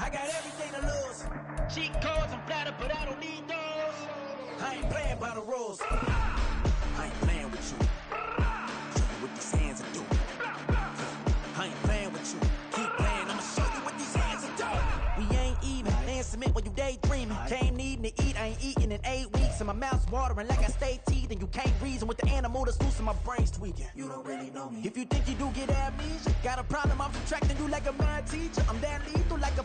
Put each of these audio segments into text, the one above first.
I got everything to lose. Cheat codes, I'm flattered, but I don't need those. I ain't playing by the rules. I ain't playing with you. Show you what these hands are doing. I ain't playing with you. Keep playing, I'ma show you what these hands are doing. We ain't even laying cement when you daydreaming. Came needing to eat, I ain't eating in 8 weeks. And my mouth's watering like I stay teeth. And you can't reason with the animal that's loose and my brain's tweaking. You don't really know me. If you think you do get amnesia, got a problem, I'm subtracting you like a mad teacher. I'm that lethal like a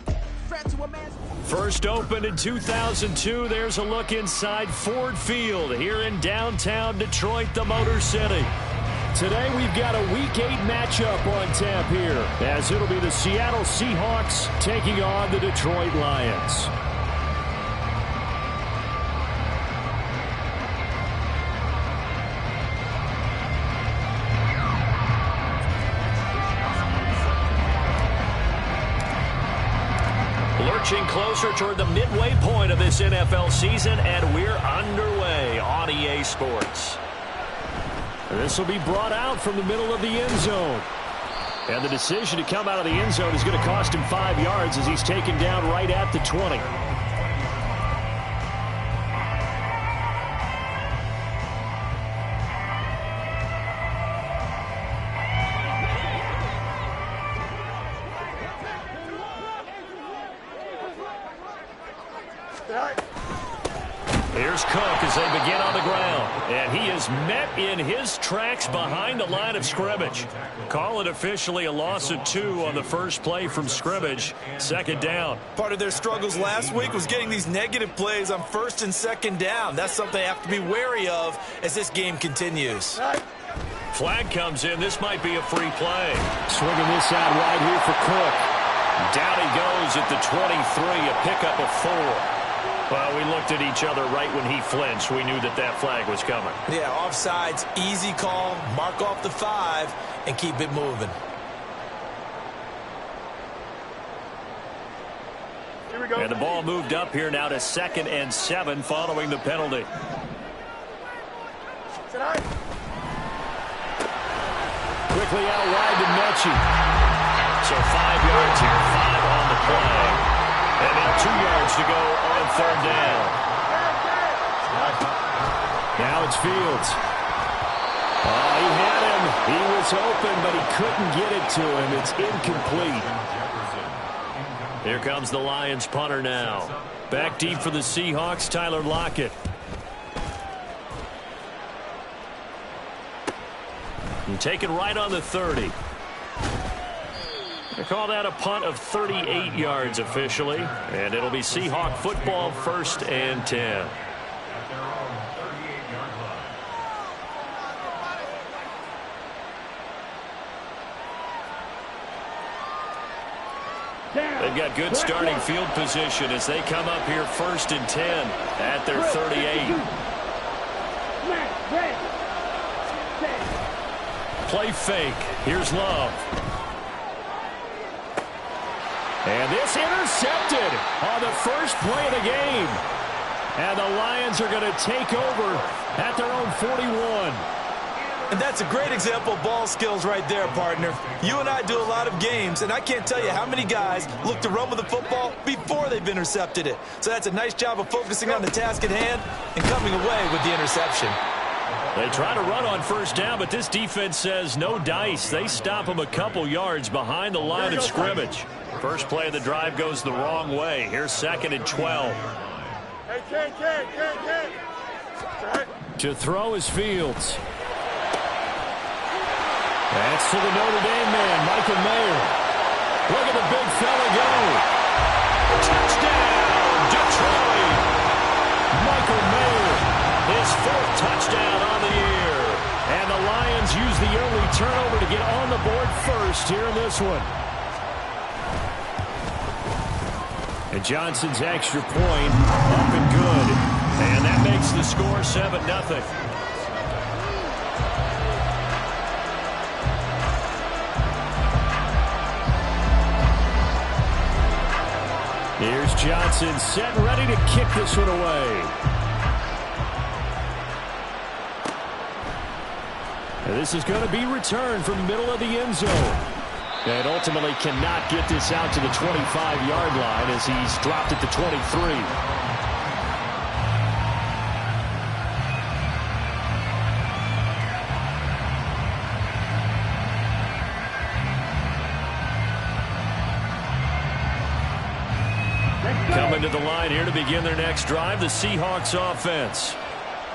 threat to a man. First opened in 2002, there's a look inside Ford Field here in downtown Detroit, the Motor City. Today we've got a Week 8 matchup on tap here, as it'll be the Seattle Seahawks taking on the Detroit Lions. Lurching closer toward the midway point of this NFL season, and we're underway on EA Sports. This will be brought out from the middle of the end zone. And the decision to come out of the end zone is going to cost him 5 yards as he's taken down right at the 20. Here's Cook as they begin on the ground. And he is met in his tracks behind the line of scrimmage. Call it officially a loss of 2 on the first play from scrimmage. Second down. Part of their struggles last week was getting these negative plays on first and second down. That's something they have to be wary of as this game continues. Flag comes in. This might be a free play. Swinging this out wide here for Cook. Down he goes at the 23, a pickup of 4. Well, we looked at each other right when he flinched. We knew that that flag was coming. Yeah, offsides, easy call, mark off the 5, and keep it moving. Here we go. And the ball moved up here now to 2nd and 7 following the penalty. Quickly out wide to Mechie. So 5 yards here, 5 on the play. And now 2 yards to go on third down. Now it's Fields. Oh, he had him. He was open, but he couldn't get it to him. It's incomplete. Here comes the Lions punter now. Back deep for the Seahawks, Tyler Lockett. And taken right on the 30. They call that a punt of 38 yards officially, and it'll be Seahawk football, 1st and 10. They've got good starting field position as they come up here 1st and 10 at their 38. Play fake. Here's Love. And this intercepted on the first play of the game. And the Lions are going to take over at their own 41. And that's a great example of ball skills right there, partner. You and I do a lot of games, and I can't tell you how many guys look to run with the football before they've intercepted it. So that's a nice job of focusing on the task at hand and coming away with the interception. They try to run on first down, but this defense says no dice. They stop them a couple yards behind the line of scrimmage. First play of the drive goes the wrong way. Here's 2nd and 12. To throw is Fields. That's to the Notre Dame man, Michael Mayer. Look at the big fella go. Touchdown, Detroit. Michael Mayer, his 4th touchdown on the year. And the Lions use the early turnover to get on the board first here in this one. And Johnson's extra point up and good. And that makes the score 7-0. Here's Johnson set and ready to kick this one away. And this is going to be returned from the middle of the end zone. And ultimately cannot get this out to the 25-yard line as he's dropped it to 23. Coming to the line here to begin their next drive, the Seahawks offense.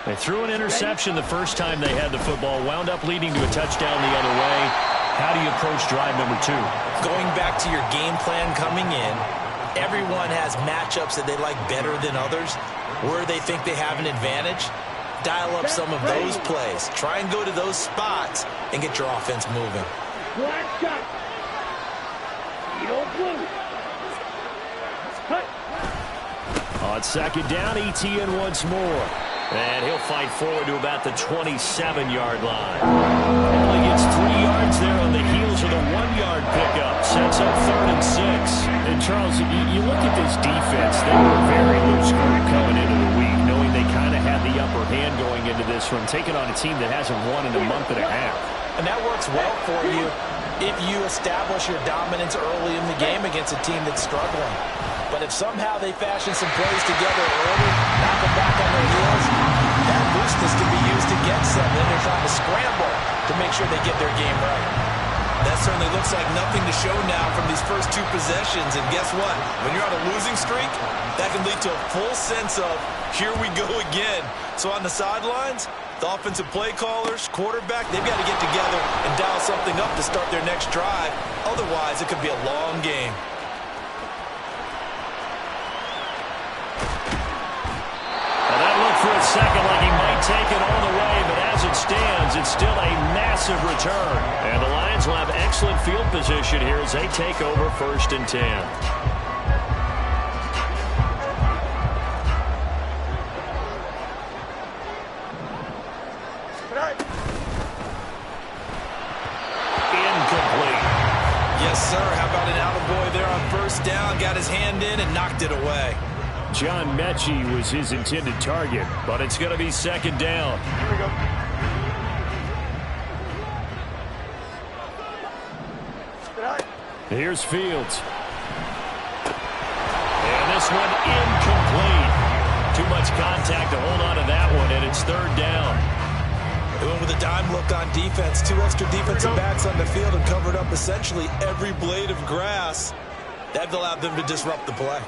They threw an interception the first time they had the football, wound up leading to a touchdown the other way. How do you approach drive number 2? Going back to your game plan coming in, everyone has matchups that they like better than others. Where they think they have an advantage, dial up some of those plays. Try and go to those spots and get your offense moving. On second down, ETN once more. And he'll fight forward to about the 27-yard line. Only gets 3 yards there on the heels of the 1-yard pickup. Sets up 3rd and 6. And Charles, you look at this defense, they were a very loose group coming into the week, knowing they kind of had the upper hand going into this one, taking on a team that hasn't won in a month and a half. And that works well for you if you establish your dominance early in the game against a team that's struggling. But if somehow they fashion some plays together early, knock them back on their heels, that boostness can be used against them. Then they're trying to scramble to make sure they get their game right. That certainly looks like nothing to show now from these first 2 possessions. And guess what? When you're on a losing streak, that can lead to a full sense of, here we go again. So on the sidelines, the offensive play callers, quarterback, they've got to get together and dial something up to start their next drive. Otherwise, it could be a long game. For a second like he might take it all the way, but as it stands, it's still a massive return. And the Lions will have excellent field position here as they take over 1st and 10. Incomplete. Yes, sir. How about an attaboy there on 1st down? Got his hand in and knocked it away. John Mechie was his intended target, but it's going to be 2nd down. Here we go. Here's Fields. And this one incomplete. Too much contact to hold on to that one, and it's 3rd down. They went with a dime look on defense. 2 extra defensive backs on the field and covered up essentially every blade of grass. That allowed them to disrupt the play.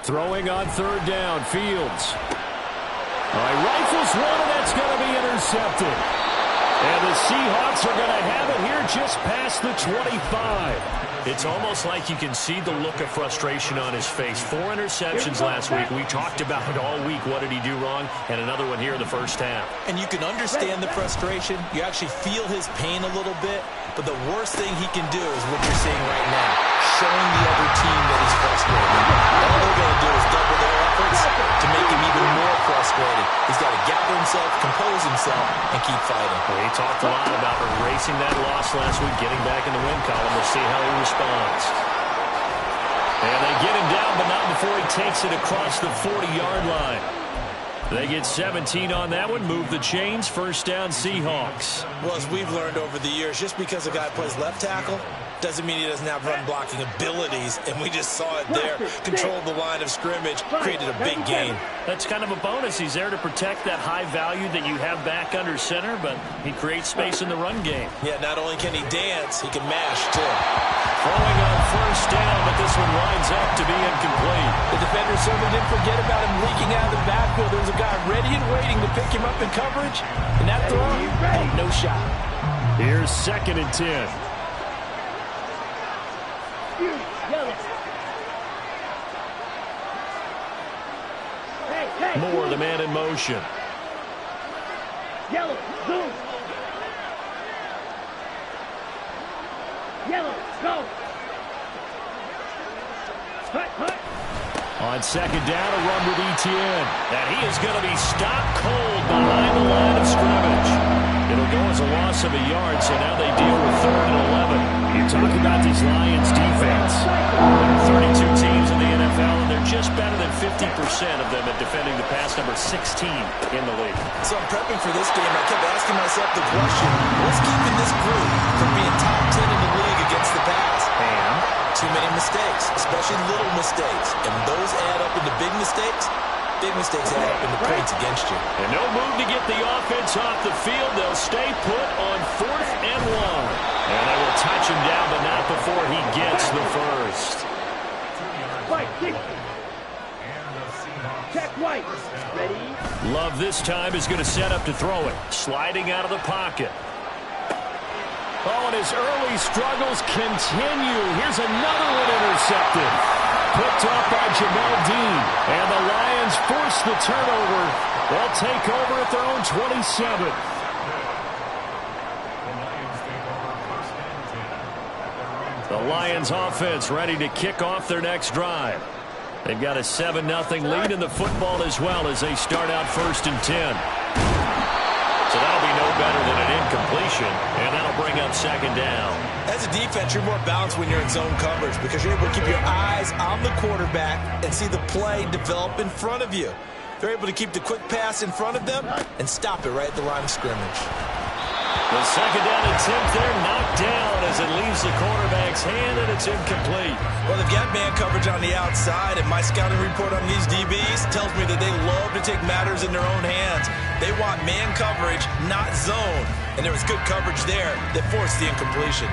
Throwing on 3rd down, Fields. All right, rifles one, and that's going to be intercepted. And the Seahawks are going to have it here just past the 25. It's almost like you can see the look of frustration on his face. 4 interceptions last week. We talked about it all week. What did he do wrong? And another one here in the 1st half. And you can understand the frustration. You actually feel his pain a little bit. But the worst thing he can do is what you're seeing right now, showing the other team that he's frustrated. All they're going to do is double their efforts to make him even more frustrated. He's got to gather himself, compose himself, and keep fighting. Well, he talked a lot about erasing that loss last week, getting back in the win column. We'll see how he responds. And they get him down, but not before he takes it across the 40-yard line. They get 17 on that one, move the chains, 1st down Seahawks. Well, as we've learned over the years, just because a guy plays left tackle doesn't mean he doesn't have run-blocking abilities, and we just saw it there. Controlled the line of scrimmage, created a big gain. That's kind of a bonus. He's there to protect that high value that you have back under center, but he creates space in the run game. Yeah, not only can he dance, he can mash, too. Throwing on 1st down, but this one lines up to be incomplete. The defender certainly didn't forget about him leaking out of the backfield. There was a guy ready and waiting to pick him up in coverage, and that throw, oh, no shot. Here's 2nd and 10. Moore, the man in motion. Yellow, zoom. Yellow, go. Hut. On 2nd down, a run with ETN. And he is going to be stopped cold behind the line of scrimmage. It'll go as a loss of a yard, so now they deal with 3rd and 11. You talk about this Lions defense. There are 32 teams in the NFL, and they're just better than 50% of them at defending the pass, number 16 in the league. So I'm prepping for this game. I kept asking myself the question, what's keeping this group from being top 10 in the league against the pass? And too many mistakes, especially little mistakes. And when those add up into big mistakes add up into points against you. And no move to get the offense off the field. They'll stay put on 4th and 1. And they will touch him down, but not before he gets the first. Check right. Ready? Love this time is going to set up to throw it. Sliding out of the pocket. Oh, and his early struggles continue. Here's another one intercepted. Picked up by Jamel Dean. And the Lions force the turnover. They'll take over at their own 27. The Lions offense ready to kick off their next drive. They've got a 7-0 lead in the football as well as they start out 1st and 10. So that'll be no better than an incompletion, and that'll bring up 2nd down. As a defense, you're more balanced when you're in zone coverage because you're able to keep your eyes on the quarterback and see the play develop in front of you. They're able to keep the quick pass in front of them and stop it right at the line of scrimmage. The 2nd down attempt there knocked down as it leaves the quarterback's hand, and it's incomplete. Well, they've got man coverage on the outside, and my scouting report on these DBs tells me that they love to take matters in their own hands. They want man coverage, not zone. And there was good coverage there that forced the incompletion.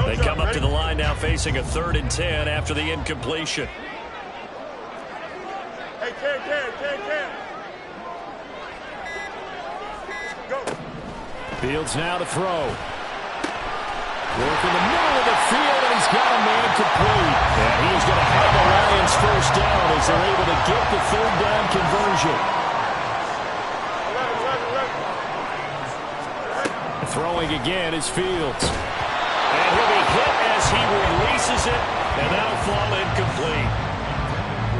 They come up to the line now facing a 3rd and 10 after the incompletion. Hey, Cam. Go. Fields now to throw. Work in the middle of the field, and he's got a man complete. And he's going to have the Lions 1st down as they're able to get the 3rd down conversion. Throwing again is Fields. And he'll be hit as he releases it, and that'll fall incomplete.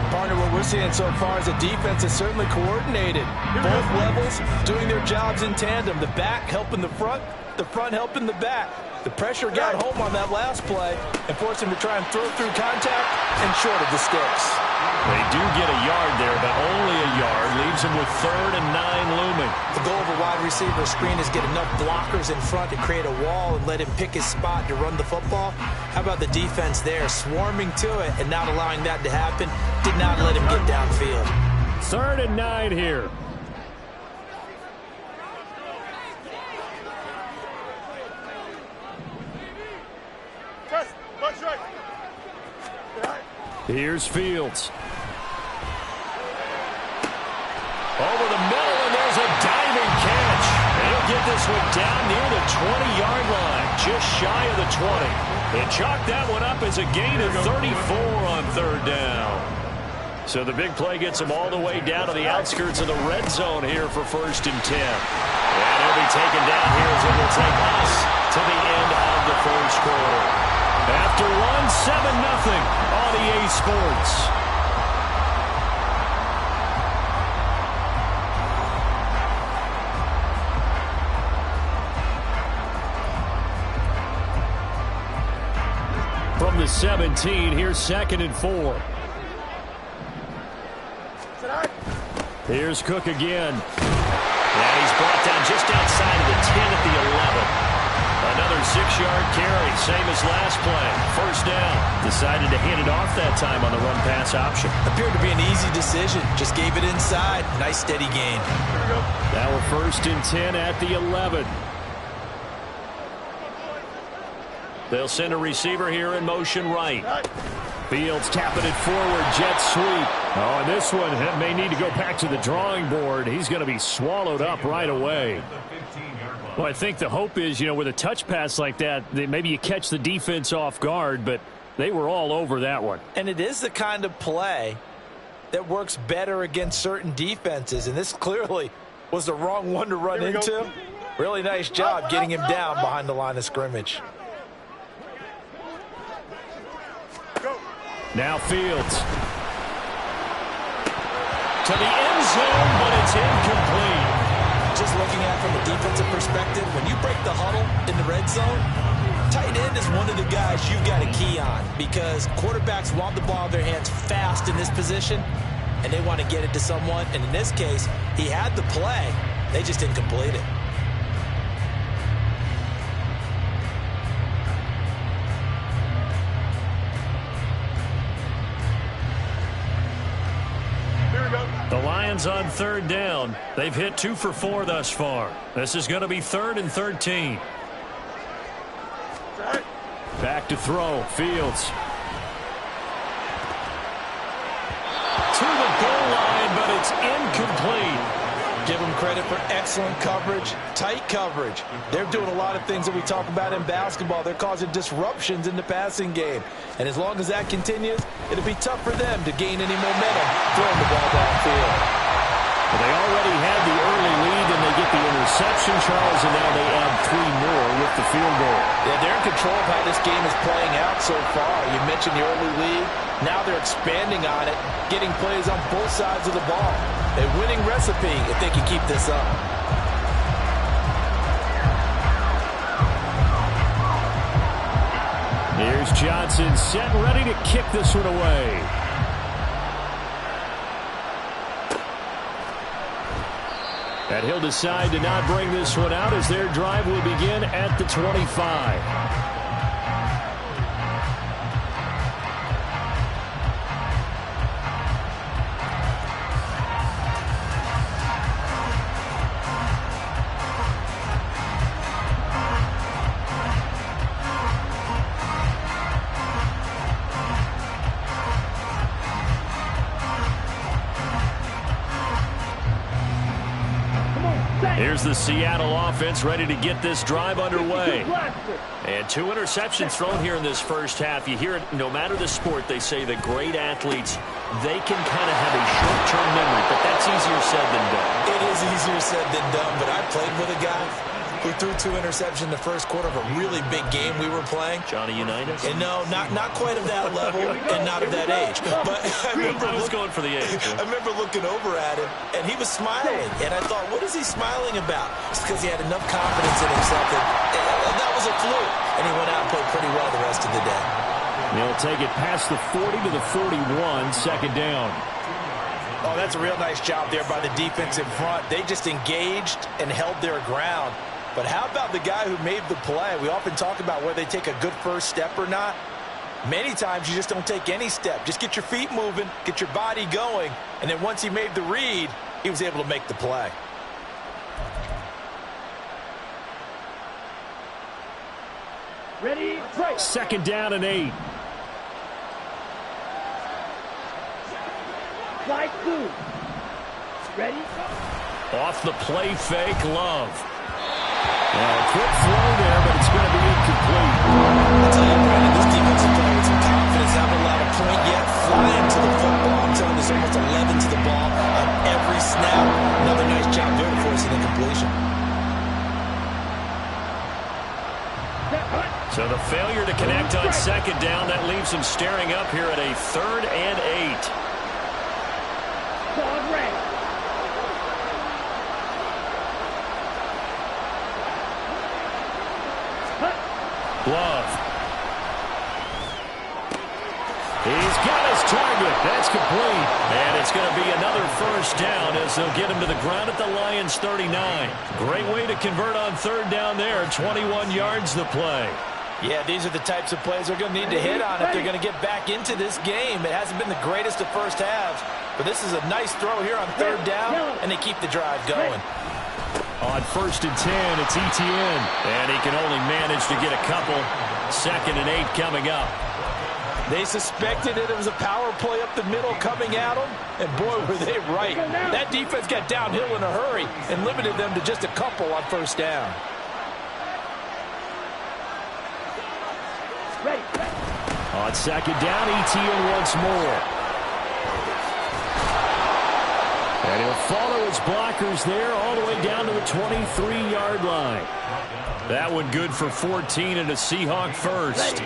Partner, what we're seeing so far is a defense that's certainly coordinated. Both levels doing their jobs in tandem. The back helping the front helping the back. The pressure got home on that last play and forced him to try and throw through contact and short of the sticks. They do get a yard there, but only a yard. Leaves him with 3rd and 9 looming. The goal of a wide receiver screen is get enough blockers in front to create a wall and let him pick his spot to run the football. How about the defense there, swarming to it and not allowing that to happen? Did not let him get downfield. 3rd and 9 here. Here's Fields. Over the middle, and there's a diving catch. And he'll get this one down near the 20-yard line, just shy of the 20. And chalk that one up as a gain of 34 on 3rd down. So the big play gets him all the way down to the outskirts of the red zone here for 1st and 10. And he'll be taken down here as it will take us to the end of the 1st quarter. After 7-0 on EA Sports. From the 17, here's 2nd and 4. Here's Cook again. And he's brought down just outside of the 10 at the 11. Another 6-yard carry, same as last play. 1st down. Decided to hand it off that time on the run-pass option. Appeared to be an easy decision. Just gave it inside. Nice steady gain. Now we're 1st and 10 at the 11. They'll send a receiver here in motion right. Fields tapping it forward, jet sweep. Oh, and this one may need to go back to the drawing board. He's going to be swallowed up right away. Well, I think the hope is, with a touch pass like that, maybe you catch the defense off guard, but they were all over that one. And it is the kind of play that works better against certain defenses, and this clearly was the wrong one to run into. Really nice job getting him down behind the line of scrimmage. Now Fields. to the end zone, but it's incomplete. Just looking at it from a defensive perspective, when you break the huddle in the red zone, tight end is one of the guys you've got to key on because quarterbacks want the ball in their hands fast in this position, and they want to get it to someone. And in this case, he had the play. They just didn't complete it. The Lions on third down. They've hit 2 for 4 thus far. This is going to be 3rd and 13. Back to throw. Fields. To the goal line, but it's incomplete. Give them credit for excellent coverage, tight coverage. They're doing a lot of things that we talk about in basketball. They're causing disruptions in the passing game. And as long as that continues, it'll be tough for them to gain any momentum throwing the ball downfield. Well, they already had the early lead, and they get the interception, Charles, and now they add 3 more with the field goal. Yeah, they're in control of how this game is playing out so far. You mentioned the early lead. Now they're expanding on it, getting plays on both sides of the ball. A winning recipe if they can keep this up. Here's Johnson set and ready to kick this one away. And he'll decide to not bring this one out as their drive will begin at the 25. Here's the Seattle offense ready to get this drive underway. And 2 interceptions thrown here in this first half. You hear it, no matter the sport, they say that great athletes, they can kind of have a short-term memory, but that's easier said than done. It is easier said than done, but I played with a guy who threw 2 interceptions in the first quarter of a really big game we were playing. Johnny Unitas? And no, not quite of that level and not of that age. But I was going for the age. I remember looking over at him, and he was smiling. And I thought, what is he smiling about? It's because he had enough confidence in himself that was a fluke. And he went out and played pretty well the rest of the day. They'll take it past the 40 to the 41, second down. Oh, that's a real nice job there by the defense in front. They just engaged and held their ground. But how about the guy who made the play? We often talk about whether they take a good first step or not. Many times you just don't take any step. Just get your feet moving, get your body going, and then once he made the read, he was able to make the play. Ready, right. Second down and 8. Slide 2. Ready? Off the play fake, Love. Quick throw there, but it's going to be incomplete. I'll tell you, Brandon, this defensive player with some confidence, haven't allowed a point yet, flying to the football. I'm telling you, there's almost 11 to the ball on every snap. Another nice job there for us in the completion. So the failure to connect on second down, that leaves him staring up here at a 3rd and 8. Love. He's got his target. That's complete. And it's going to be another first down as they'll get him to the ground at the Lions' 39. Great way to convert on third down there. 21 yards the play. Yeah, these are the types of plays they're going to need to hit on if they're going to get back into this game. It hasn't been the greatest of first halves, but this is a nice throw here on third down, and they keep the drive going. On 1st and 10, it's Etienne. And he can only manage to get a couple. 2nd and 8 coming up. They suspected it was a power play up the middle coming at them, and boy, were they right. That defense got downhill in a hurry and limited them to just a couple on first down. On 2nd down, Etienne once more. And he'll follow his blockers there all the way down to the 23-yard line. That one good for 14 and a Seahawk first.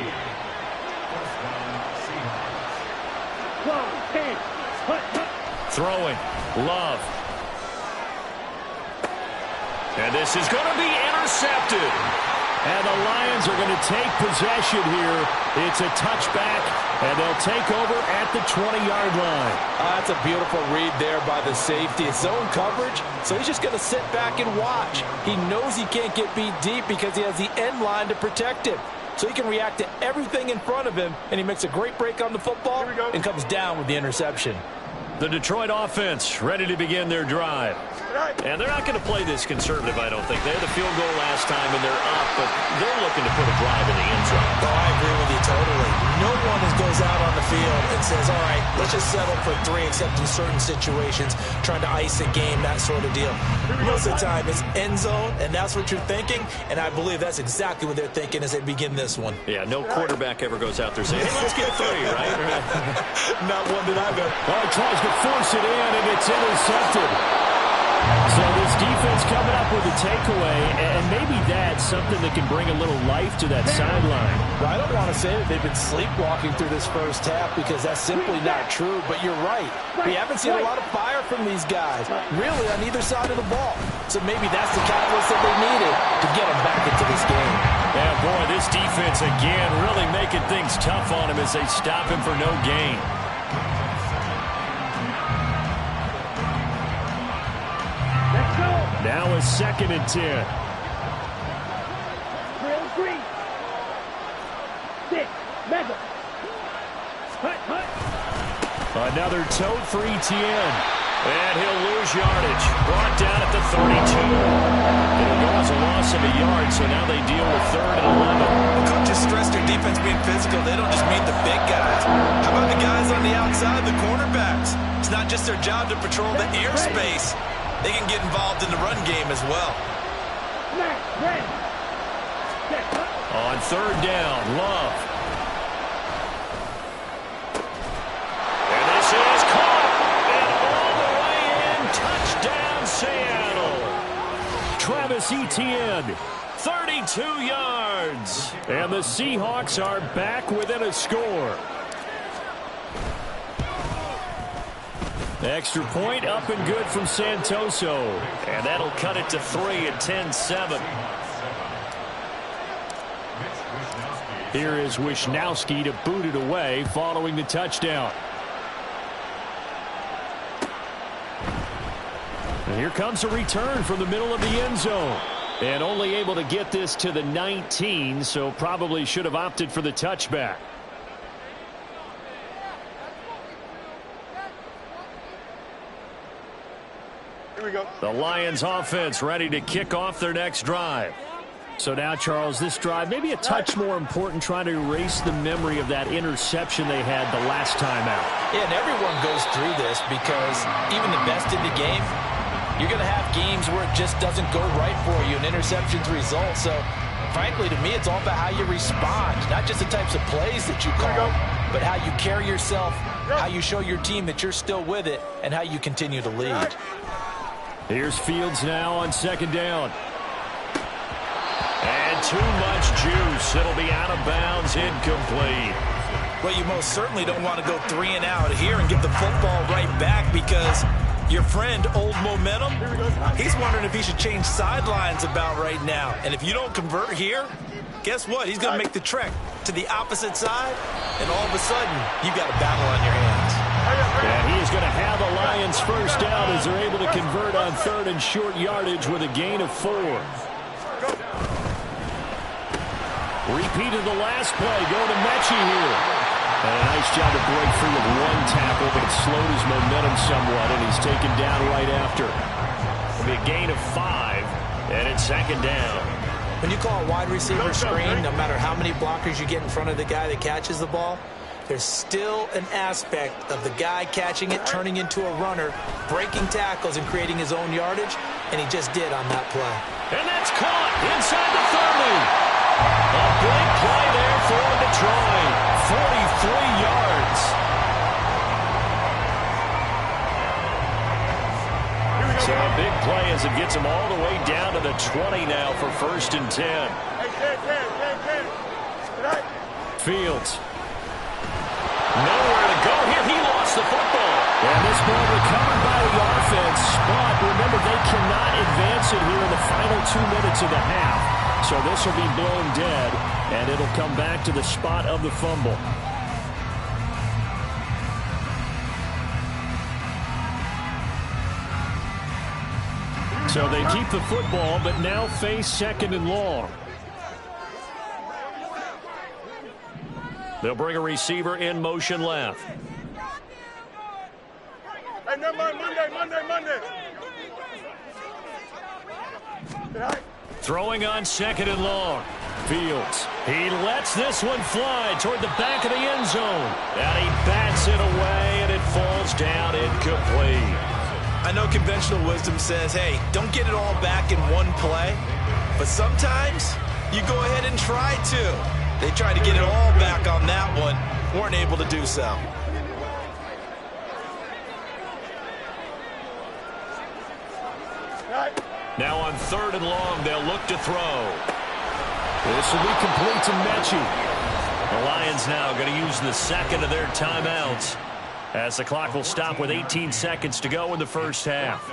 Throwing. Love. And this is going to be intercepted. And the Lions are going to take possession here. It's a touchback, and they'll take over at the 20-yard line. That's a beautiful read there by the safety. It's zone coverage, so he's just going to sit back and watch. He knows he can't get beat deep because he has the end line to protect him. So he can react to everything in front of him, and he makes a great break on the football and comes down with the interception. The Detroit offense ready to begin their drive. And they're not going to play this conservative, I don't think. They had the field goal last time, and they're up, but they're looking to put a drive in the end zone. Oh, I agree with you totally. No one goes out on the field and says, all right, let's just settle for 3, except in certain situations, trying to ice a game, that sort of deal. Most of the time, it's end zone, and that's what you're thinking, and I believe that's exactly what they're thinking as they begin this one. Yeah, no quarterback ever goes out there saying, hey, let's get 3, right? Not one that I've ever. Well, he tries to force it in, and it's intercepted. So this defense coming up with a takeaway, and maybe that's something that can bring a little life to that sideline. Well, I don't want to say that they've been sleepwalking through this first half because that's simply not true, but you're right. We haven't seen a lot of fire from these guys, really on either side of the ball. So maybe that's the catalyst that they needed to get them back into this game. Yeah, boy, this defense again really making things tough on him as they stop him for no gain. Now a 2nd and 10. Drill 3. 6. Mega. Hut, hut. Another tote for ETN. And he'll lose yardage. Brought down at the 32. It'll go as a loss of a yard, so now they deal with 3rd and 11. The coaches stress their defense being physical. They don't just mean the big guys. How about the guys on the outside, the cornerbacks? It's not just their job to patrol the airspace. They can get involved in the run game as well. On 3rd down, Love. And this is caught. And all the way in. Touchdown, Seattle. Travis Etienne, 32 yards. And the Seahawks are back within a score. Extra point up and good from Santoso. And that'll cut it to 3 at 10-7. Here is Wisnowski to boot it away following the touchdown. And here comes a return from the middle of the end zone. And only able to get this to the 19, so probably should have opted for the touchback. The Lions offense ready to kick off their next drive. So now, Charles, this drive maybe a touch more important, trying to erase the memory of that interception they had the last time out. Yeah, and everyone goes through this because even the best in the game, you're going to have games where it just doesn't go right for you, and interceptions result. So, frankly, to me, it's all about how you respond, not just the types of plays that you call, but how you carry yourself, how you show your team that you're still with it, and how you continue to lead. Here's Fields now on 2nd down. And too much juice. It'll be out of bounds, incomplete. Well, you most certainly don't want to go 3 and out here and give the football right back because your friend, Old Momentum, he's wondering if he should change sidelines about right now. And if you don't convert here, guess what? He's going to make the trek to the opposite side, and all of a sudden, you've got a battle on your hands. And he is going to have the Lions first down as they're able to convert on 3rd and short yardage with a gain of 4. Repeat of the last play, going to Mechie here. And a nice job to break free with 1 tackle, but it slowed his momentum somewhat, and he's taken down right after. It'll be a gain of 5, and it's 2nd down. When you call a wide receiver screen, no matter how many blockers you get in front of the guy that catches the ball, there's still an aspect of the guy catching it, turning into a runner, breaking tackles and creating his own yardage, and he just did on that play. And that's caught inside the 30. A big play there for Detroit. 43 yards. So a big play as it gets him all the way down to the 20 now for 1st and 10. Fields. Nowhere to go here. He lost the football. And this ball recovered but they cannot advance it here in the final 2 minutes of the half. So this will be blown dead, and it'll come back to the spot of the fumble. So they keep the football, but now face 2nd and long. They'll bring a receiver in motion left. Hey, no, Monday. Throwing on 2nd and long. Fields. He lets this one fly toward the back of the end zone. And he bats it away, and it falls down incomplete. I know conventional wisdom says, hey, don't get it all back in one play. But sometimes you go ahead and try to. They tried to get it all back on that one. Weren't able to do so. Now on 3rd and long, they'll look to throw. This will be complete to Mechie. The Lions now going to use the 2nd of their timeouts, as the clock will stop with 18 seconds to go in the first half.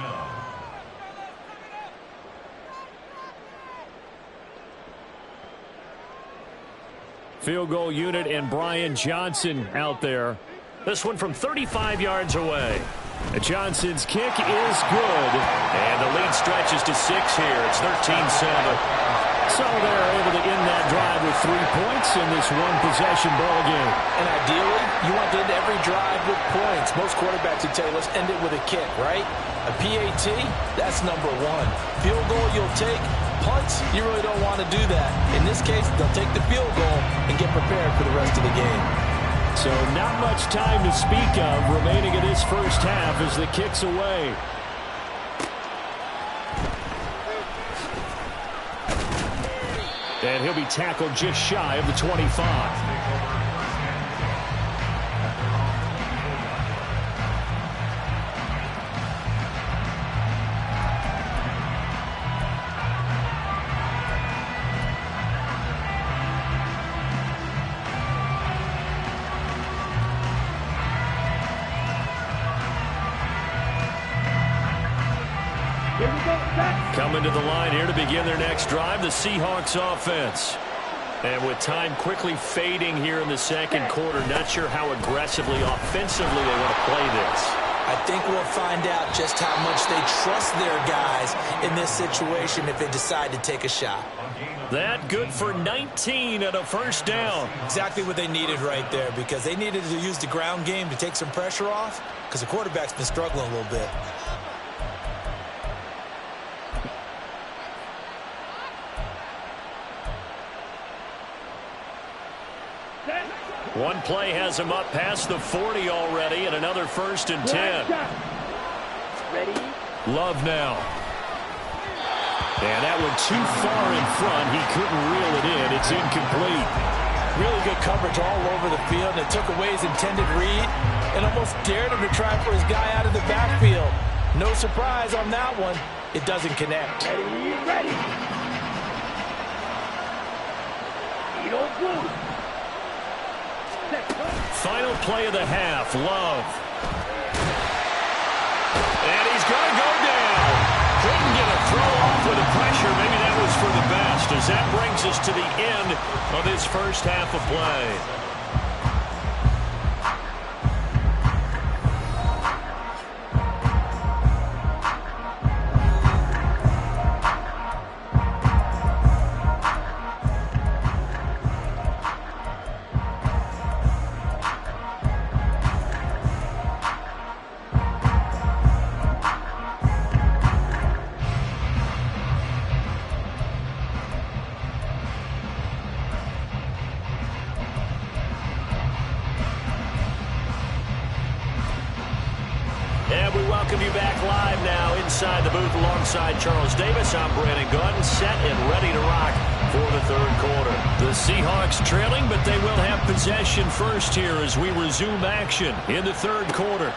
Field goal unit and Brian Johnson out there. This one from 35 yards away. Johnson's kick is good. And the lead stretches to 6 here. It's 13-7. So they're able to end that drive with 3 points in this one-possession ball game. And ideally, you want to end every drive with points. Most quarterbacks would tell you, let's end it with a kick, right? A PAT, that's number 1. Field goal you'll take. Punts, you really don't want to do that. In this case, they'll take the field goal and get prepared for the rest of the game. So not much time to speak of remaining in this first half as the kick's away. And he'll be tackled just shy of the 25. Coming to the line here to begin their next drive, the Seahawks offense. And with time quickly fading here in the second quarter, not sure how aggressively, offensively they want to play this. I think we'll find out just how much they trust their guys in this situation if they decide to take a shot. That good for 19 and a first down. Exactly what they needed right there, because they needed to use the ground game to take some pressure off, because the quarterback's been struggling a little bit. One play has him up past the 40 already, and another 1st and 10. Ready? Love now. And that one too far in front. He couldn't reel it in. It's incomplete. Really good coverage all over the field, and it took away his intended read and almost dared him to try for his guy out of the backfield. No surprise on that one. It doesn't connect. Ready. You don't lose. Final play of the half, Love. And he's going to go down. Couldn't get a throw off with the pressure. Maybe that was for the best, as that brings us to the end of this first half of play. And we welcome you back live now inside the booth alongside Charles Davis. I'm Brandon Gunn, set and ready to rock for the third quarter. The Seahawks trailing, but they will have possession first here as we resume action in the third quarter.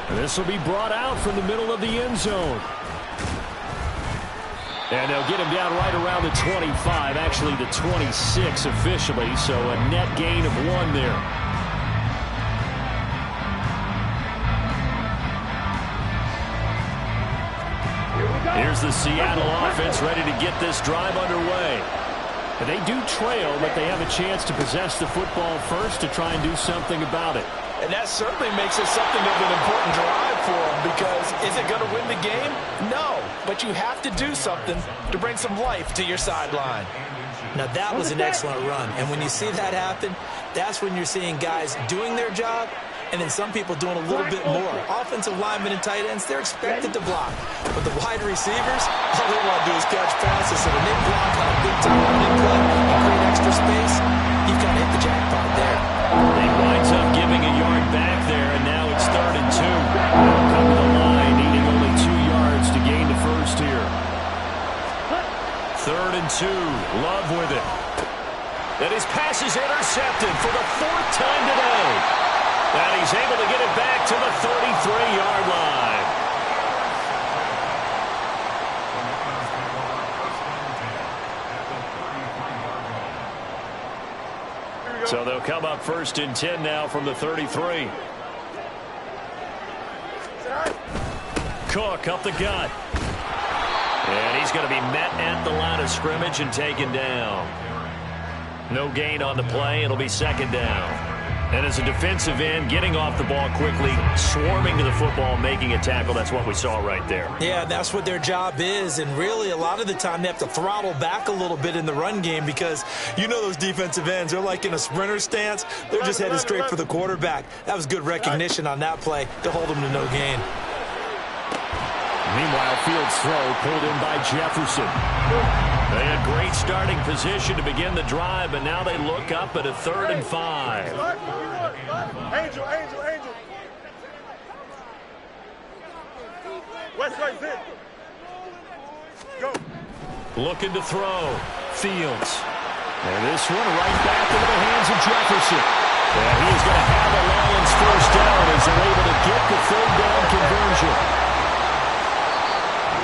And this will be brought out from the middle of the end zone. And they'll get him down right around the 25, actually the 26 officially, so a net gain of 1 there. Here's the Seattle offense ready to get this drive underway. And they do trail, but they have a chance to possess the football first to try and do something about it. And that certainly makes it something of an important drive for them, because is it going to win the game? No, but you have to do something to bring some life to your sideline. Now, that was an excellent run. And when you see that happen, that's when you're seeing guys doing their job, and then some people doing a little bit more. Offensive linemen and tight ends, they're expected to block. But the wide receivers, all they want to do is catch passes. So when they block on a big-time running play and create extra space, you've got to hit the jackpot there. He winds up giving a yard back there, and now it's 3rd and 2. They'll come to the line, needing only 2 yards to gain the first here. 3rd and 2. Love with it. And his pass is intercepted for the 4th time today. And he's able to get it back to the 33-yard line. So they'll come up 1st and 10 now from the 33. Cook up the gut. And he's going to be met at the line of scrimmage and taken down. No gain on the play. It'll be 2nd down. And as a defensive end, getting off the ball quickly, swarming to the football, making a tackle, that's what we saw right there. Yeah, that's what their job is. And really, a lot of the time, they have to throttle back a little bit in the run game, because you know those defensive ends, they're like in a sprinter stance. They're just headed straight for the quarterback. That was good recognition on that play to hold them to no gain. Meanwhile, Fields' throw pulled in by Jefferson. They had great starting position to begin the drive, but now they look up at a 3rd and 5. Angel. West right there. Go. Looking to throw. Fields. And this one right back into the hands of Jefferson. And he is going to have the Lions 1st down as they're able to get the 3rd down conversion.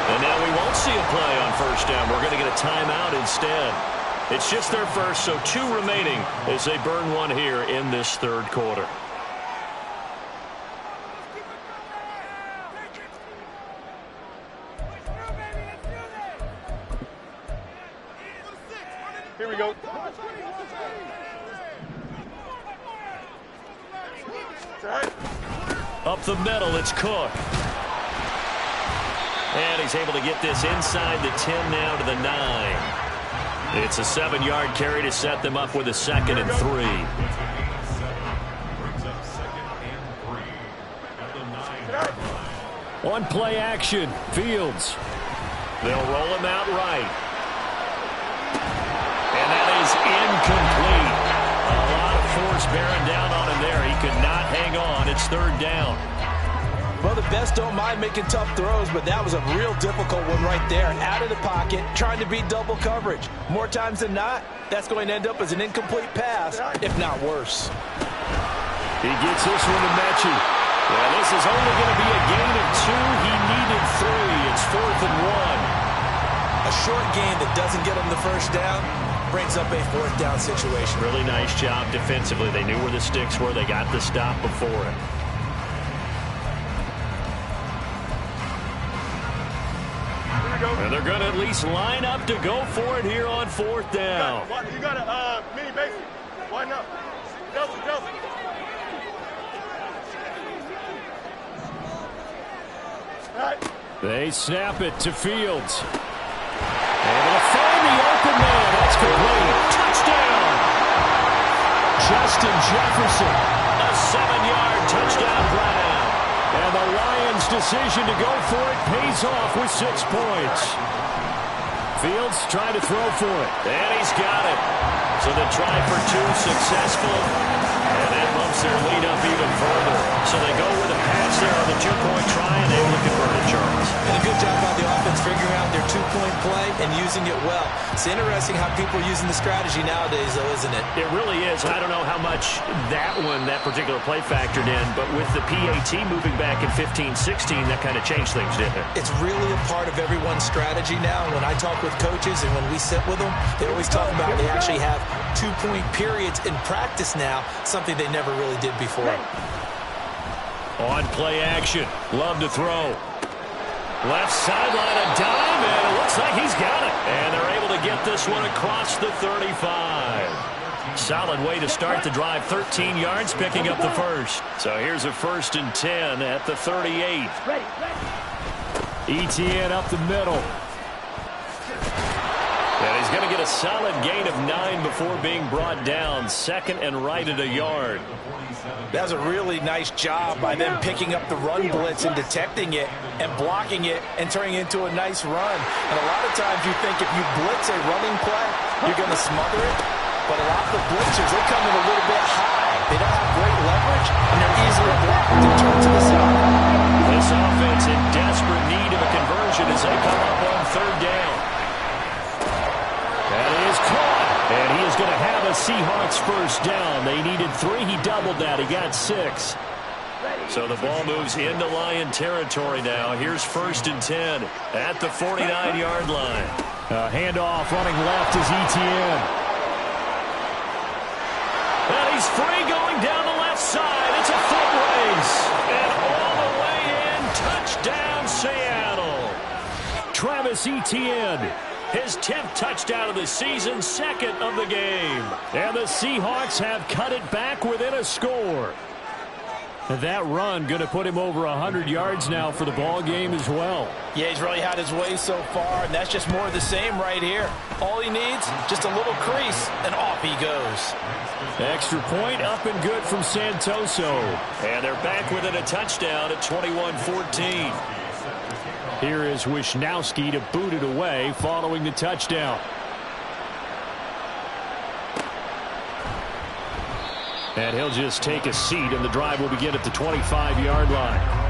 And now we won't see a play on 1st down. We're going to get a timeout instead. It's just their first, so 2 remaining as they burn one here in this 3rd quarter. Here we go. Up the middle, it's Cook. And he's able to get this inside the 10 now to the 9. It's a 7-yard carry to set them up with a 2nd and 3. On play action, Fields. They'll roll him out right. And that is incomplete. A lot of force bearing down on him there. He could not hang on. It's 3rd down. Well, the best don't mind making tough throws, but that was a real difficult one right there. Out of the pocket, trying to beat double coverage. More times than not, that's going to end up as an incomplete pass, if not worse. He gets this one to Mechie. Yeah, this is only going to be a gain of 2. He needed 3. It's 4th and 1. A short gain that doesn't get them the 1st down brings up a 4th down situation. Really nice job defensively. They knew where the sticks were. They got the stop before it. And they're going to at least line up to go for it here on 4th down. You got a mini basic. Why not? Delta. Right. They snap it to Fields. Able to find the open man. That's complete. Touchdown. Justin Jefferson. A 7-yard touchdown grab. And the Lions' decision to go for it pays off with 6 points. Fields trying to throw for it. And he's got it. So the try for 2 successful. And that bumps their lead up even further. So they go with a pass there on the 2-point try and able to convert it, Charles. And a good job by the offense figuring out their 2-point play and using it well. It's interesting how people are using the strategy nowadays, though, isn't it? It really is. I don't know how much that particular play factored in, but with the PAT moving back in 15-16, that kind of changed things, didn't it? It's really a part of everyone's strategy now. When I talk with coaches and when we sit with them, they always talk about they actually have 2-point periods in practice now, something they never really did before. On play action, Love to throw. Left sideline, a dive. Looks like he's got it. And they're able to get this one across the 35. Solid way to start the drive. 13 yards, picking up the first. So here's a 1st and 10 at the 38. Etienne up the middle. And he's going to get a solid gain of 9 before being brought down. 2nd and right at a yard. That's a really nice job by them picking up the run blitz and detecting it and blocking it and turning it into a nice run. And a lot of times you think if you blitz a running play, you're going to smother it. But a lot of the blitzers, they come in a little bit high. They don't have great leverage, and they're easily blocked and turned to the side. This offense in desperate need of a conversion as they come up on 3rd down. That is caught, and he is going to have a Seahawks 1st down. They needed 3. He doubled that. He got 6. So the ball moves into Lion territory now. Here's 1st and 10 at the 49-yard line. Handoff running left is Etienne. And he's free going down the left side. It's a foot race. And all the way in, touchdown Seattle. Travis Etienne. His 10th touchdown of the season, 2nd of the game. And the Seahawks have cut it back within a score. And that run going to put him over 100 yards now for the ball game as well. Yeah, he's really had his way so far, and that's just more of the same right here. All he needs, just a little crease, and off he goes. Extra point up and good from Santoso. And they're back within a touchdown at 21-14. Here is Wisnowski to boot it away following the touchdown. And he'll just take a seat, and the drive will begin at the 25-yard line.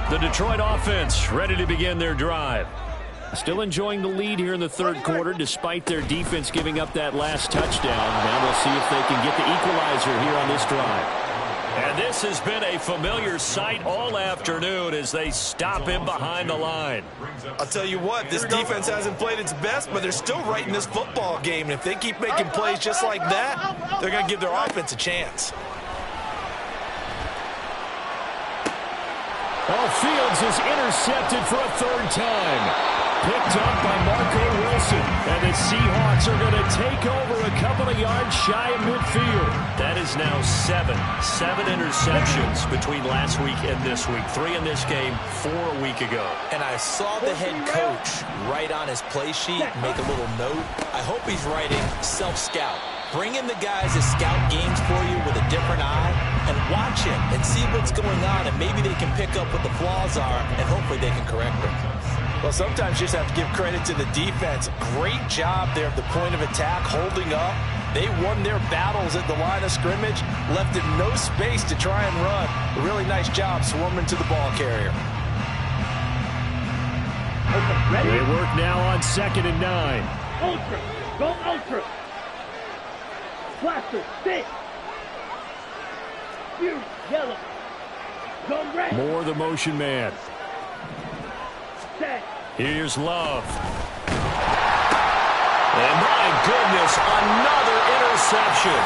The Detroit offense ready to begin their drive. Still enjoying the lead here in the 3rd quarter despite their defense giving up that last touchdown. Now we'll see if they can get the equalizer here on this drive. And this has been a familiar sight all afternoon as they stop him behind the line. I'll tell you what, this defense hasn't played its best, but they're still right in this football game. And if they keep making plays just like that, they're going to give their offense a chance. Oh, Fields is intercepted for a 3rd time. Picked up by Marco Wilson. And the Seahawks are going to take over a couple of yards shy of midfield. That is now 7 interceptions between last week and this week. 3 in this game, 4 a week ago. And I saw the head coach write on his play sheet, make a little note. I hope he's writing self-scout. Bring in the guys that scout games for you with a different eye and watch him and see what's going on, and maybe they can pick up what the flaws are, and hopefully they can correct them. Well, sometimes you just have to give credit to the defense. Great job there at the point of attack, holding up. They won their battles at the line of scrimmage, left it no space to try and run. A really nice job swarming to the ball carrier. They work now on 2nd and 9. Ultra. Go ultra. Cluster, sit. Fuse, yellow. Zone red. More the motion man. Set. Here's Love. And my goodness, another interception.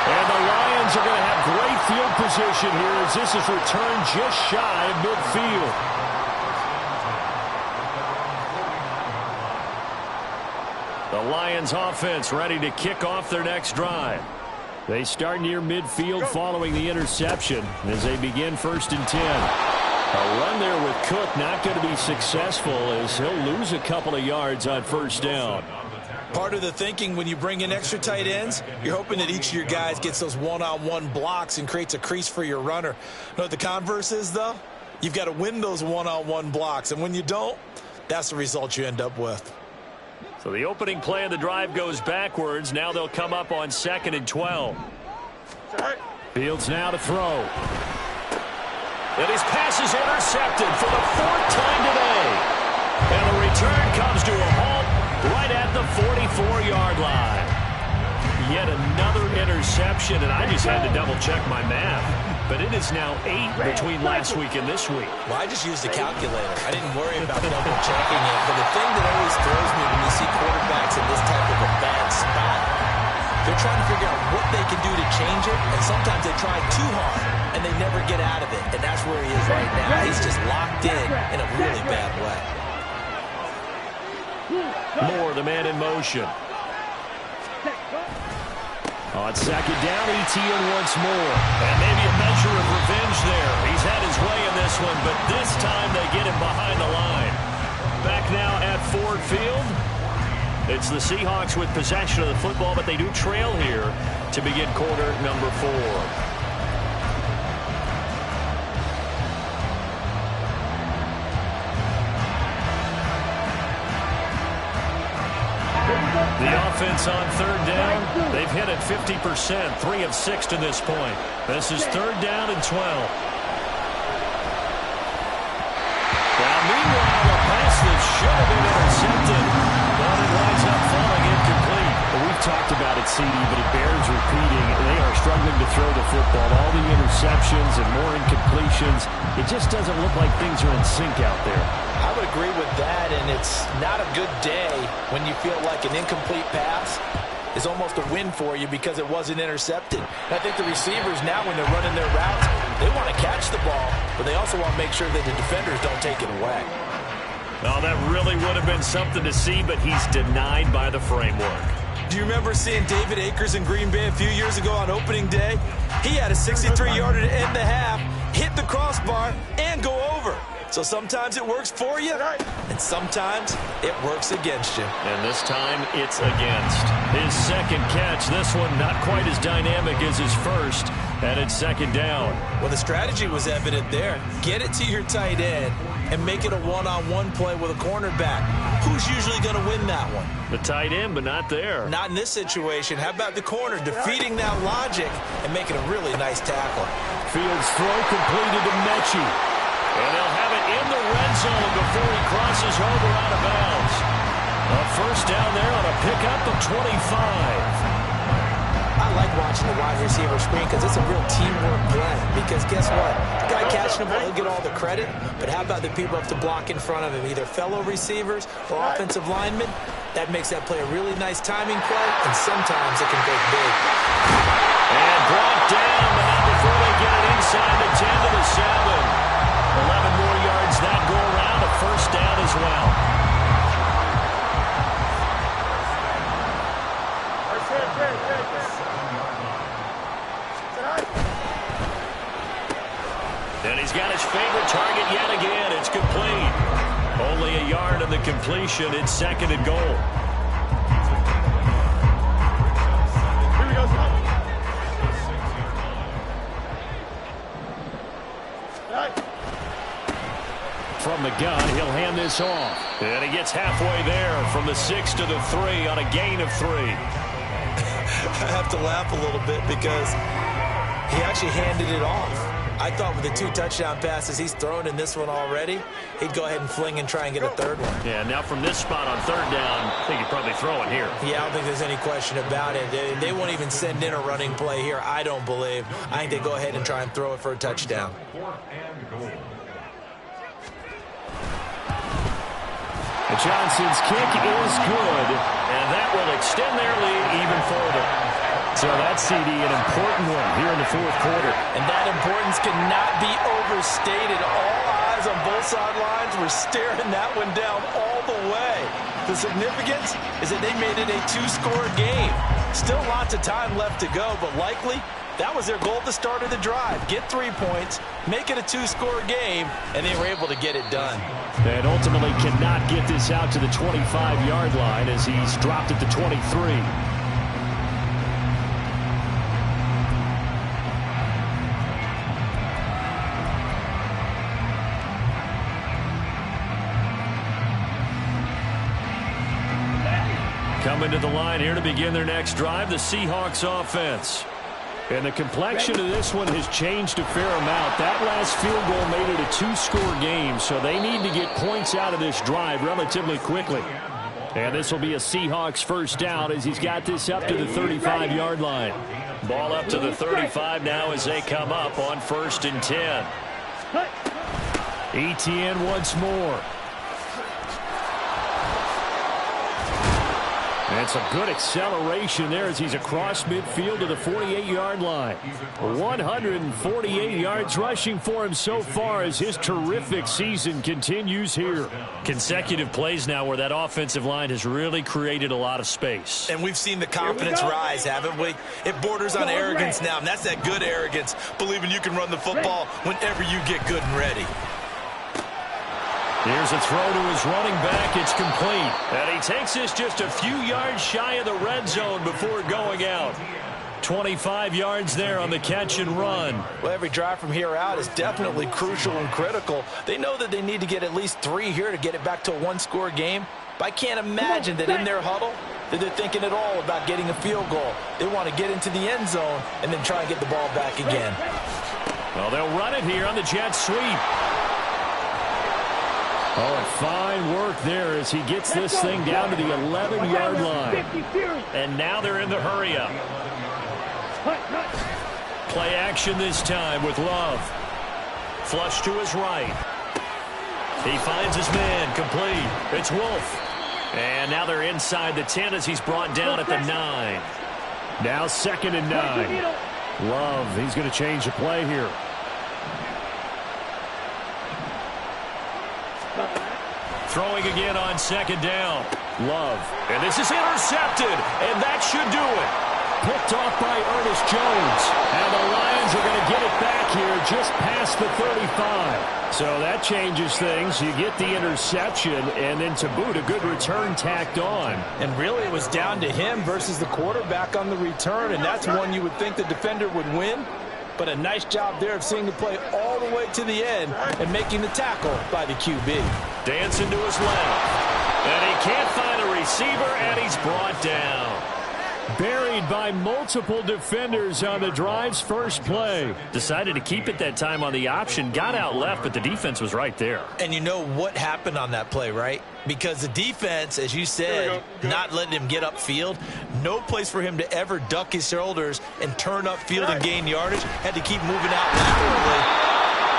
And the Lions are going to have great field position here as this is returned just shy of midfield. The Lions offense ready to kick off their next drive. They start near midfield following the interception as they begin 1st and 10. A run there with Cook not going to be successful as he'll lose a couple of yards on 1st down. Part of the thinking when you bring in extra tight ends, you're hoping that each of your guys gets those one-on-one blocks and creates a crease for your runner. You know what the converse is, though? You've got to win those one-on-one blocks, and when you don't, that's the result you end up with. So the opening play of the drive goes backwards. Now they'll come up on 2nd and 12. Fields now to throw. And his pass is intercepted for the 4th time today. And the return comes to a halt right at the 44-yard line. Yet another interception, and I just had to double-check my math. But it is now 8 between last week and this week. Well, I just used the calculator. I didn't worry about double-checking it. But the thing that always throws me when you see quarterbacks in this type of a bad spot, they're trying to figure out what they can do to change it, and sometimes they try too hard, and they never get out of it. And that's where he is right now. He's just locked in a really bad way. Moore, the man in motion. On 2nd down, ETN once more. And maybe a measure of revenge there. He's had his way in this one, but this time they get him behind the line. Back now at Ford Field. It's the Seahawks with possession of the football, but they do trail here to begin quarter number 4. The offense on 3rd down, they've hit it 50%, 3 of 6 to this point. This is 3rd down and 12. Now, meanwhile, a pass that should have been intercepted, but it winds up falling incomplete. Well, we've talked about it, CD, but it bears repeating. They are struggling to throw the football. All the interceptions and more incompletions. It just doesn't look like things are in sync out there. I would agree with that, and it's not a good day when you feel like an incomplete pass is almost a win for you because it wasn't intercepted. And I think the receivers now, when they're running their routes, they want to catch the ball, but they also want to make sure that the defenders don't take it away. Oh, that really would have been something to see, but he's denied by the framework. Do you remember seeing David Akers in Green Bay a few years ago on opening day? He had a 63-yarder to end the half, hit the crossbar, and go over. So sometimes it works for you, and sometimes it works against you. And this time, it's against. His 2nd catch, this one not quite as dynamic as his first, and it's 2nd down. Well, the strategy was evident there. Get it to your tight end and make it a one-on-one play with a cornerback. Who's usually going to win that one? The tight end, but not there. Not in this situation. How about the corner defeating that logic and making a really nice tackle? Fields throw completed to Mechie. And they'll have it in the red zone before he crosses over out of bounds. A 1st down there on a pickup of 25. I like watching the wide receiver screen because it's a real teamwork play. Because guess what? The guy catching the ball, he'll get all the credit. But how about the people up to block in front of him, either fellow receivers or offensive linemen? That makes that play a really nice timing play, and sometimes it can break big. And brought down, but not before they get it inside the 10 to the 7. 11 more yards that go around, a 1st down as well. And he's got his favorite target yet again. It's complete. Only a yard of the completion. It's 2nd and goal. Here we go. From the gun, he'll hand this off. And he gets halfway there from the 6 to the 3 on a gain of 3. I have to laugh a little bit because he actually handed it off. I thought with the 2 touchdown passes he's thrown in this one already, he'd go ahead and fling and try and get a third one. Yeah, now from this spot on third down, I think he'd probably throw it here. Yeah, I don't think there's any question about it. They won't even send in a running play here, I don't believe. I think they go ahead and try and throw it for a touchdown. Johnson's kick is good, and that will extend their lead even further. So that's, CD, an important one here in the fourth quarter. And that importance cannot be overstated. All eyes on both sidelines were staring that one down all the way. The significance is that they made it a 2-score game. Still lots of time left to go, but likely that was their goal at the start of the drive. Get 3 points, make it a 2-score game, and they were able to get it done. And ultimately cannot get this out to the 25-yard line as he's dropped at the 23. Coming to the line here to begin their next drive, the Seahawks offense. And the complexion of this one has changed a fair amount. That last field goal made it a 2-score game, so they need to get points out of this drive relatively quickly. And this will be a Seahawks first down as he's got this up to the 35-yard line. Ball up to the 35 now as they come up on 1st and 10. ETN once more. And some good acceleration there as he's across midfield to the 48-yard line. 148 yards rushing for him so far as his terrific season continues here. Consecutive plays now where that offensive line has really created a lot of space. And we've seen the confidence rise, haven't we? It borders on arrogance now, and that's that good arrogance, believing you can run the football whenever you get good and ready. Here's a throw to his running back. It's complete. And he takes this just a few yards shy of the red zone before going out. 25 yards there on the catch and run. Well, every drive from here out is definitely crucial and critical. They know that they need to get at least 3 here to get it back to a 1-score game. But I can't imagine that in their huddle that they're thinking at all about getting a field goal. They want to get into the end zone and then try and get the ball back again. Well, they'll run it here on the jet sweep. Oh, and fine work there as he gets this thing down to the 11-yard line. And now they're in the hurry-up. Play action this time with Love. Flush to his right. He finds his man, complete. It's Wolf. And now they're inside the 10 as he's brought down at the 9. Now 2nd and 9. Love, he's going to change the play here. Throwing again on 2nd down. Love. And this is intercepted. And that should do it. Picked off by Ernest Jones. And the Lions are going to get it back here just past the 35. So that changes things. You get the interception, and then to boot, a good return tacked on. And really it was down to him versus the quarterback on the return, and that's one you would think the defender would win. But a nice job there of seeing the play all the way to the end and making the tackle by the QB. Dancing to his left. And he can't find a receiver, and he's brought down. Buried by multiple defenders on the drive's first play. Decided to keep it that time on the option. Got out left, but the defense was right there. And you know what happened on that play, right? Because the defense, as you said, not letting him get upfield. No place for him to ever duck his shoulders and turn upfield and gain yardage. Had to keep moving out laterally.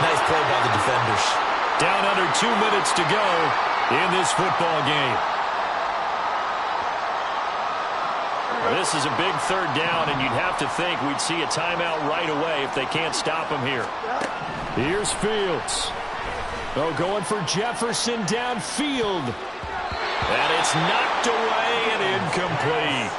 Nice play by the defenders. Down under 2 minutes to go in this football game. This is a big 3rd down, and you'd have to think we'd see a timeout right away if they can't stop him here. Here's Fields. Oh, going for Jefferson downfield. And it's knocked away and incomplete.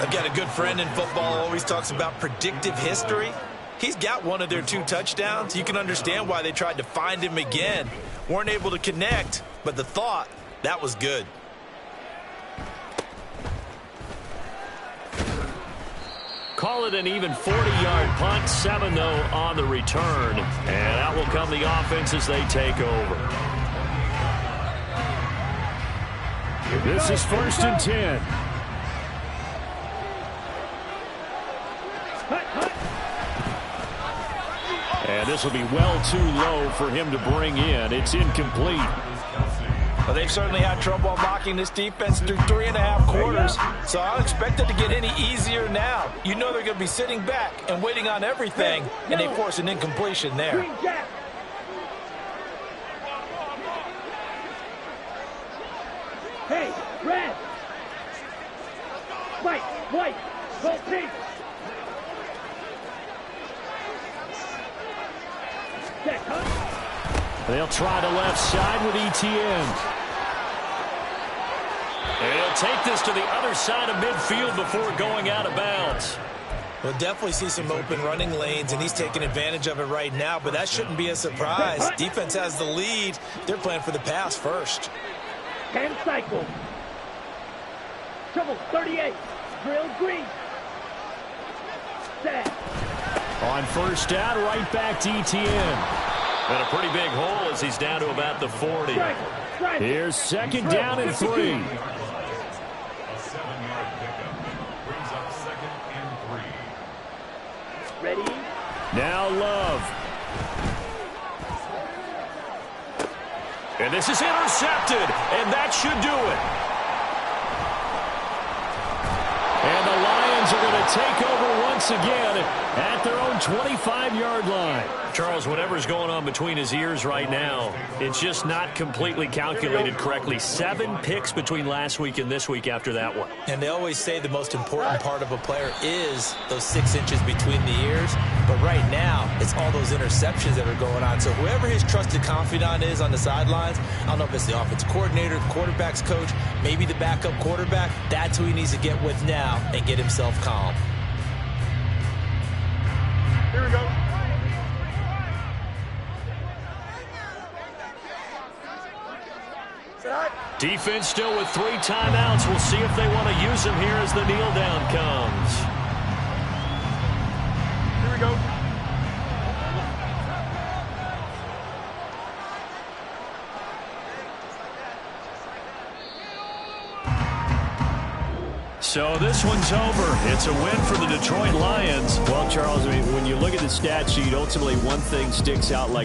I've got a good friend in football, always talks about predictive history. He's got one of their 2 touchdowns. You can understand why they tried to find him again. Weren't able to connect, but the thought, that was good. Call it an even 40-yard punt, 7 though on the return. And out will come the offense as they take over. This is 1st and 10. And this will be well too low for him to bring in. It's incomplete. Well, they've certainly had trouble unlocking this defense through 3.5 quarters, so I don't expect it to get any easier now. You know they're going to be sitting back and waiting on everything, and they force an incompletion there. Green jack. Hey, red. White. Go pink. Check, huh? They'll try the left side with ETN. And he'll take this to the other side of midfield before going out of bounds. We'll definitely see some open running lanes, and he's taking advantage of it right now, but that shouldn't be a surprise. Defense has the lead. They're playing for the pass first. 10 cycles. Trouble 38. Drill green. Set. On first down, right back to ETN. And a pretty big hole as he's down to about the 40. Strike. Here's second down and 3. A 7-yard pickup brings up 2nd and 3. Ready? Now Love. And this is intercepted, and that should do it. And the Lions are going to take over once again at their own 25-yard line. Charles, whatever's going on between his ears right now, it's just not completely calculated correctly. 7 picks between last week and this week after that one. And they always say the most important part of a player is those 6 inches between the ears. But right now, it's all those interceptions that are going on. So whoever his trusted confidant is on the sidelines, I don't know if it's the offensive coordinator, the quarterback's coach, maybe the backup quarterback, that's who he needs to get with now and get himself calm. Here we go. Defense still with 3 timeouts. We'll see if they want to use them here as the kneel down comes. Here we go. So this one's over. It's a win for the Detroit Lions. Well, Charles, I mean, when you look at the stat sheet, ultimately one thing sticks out like a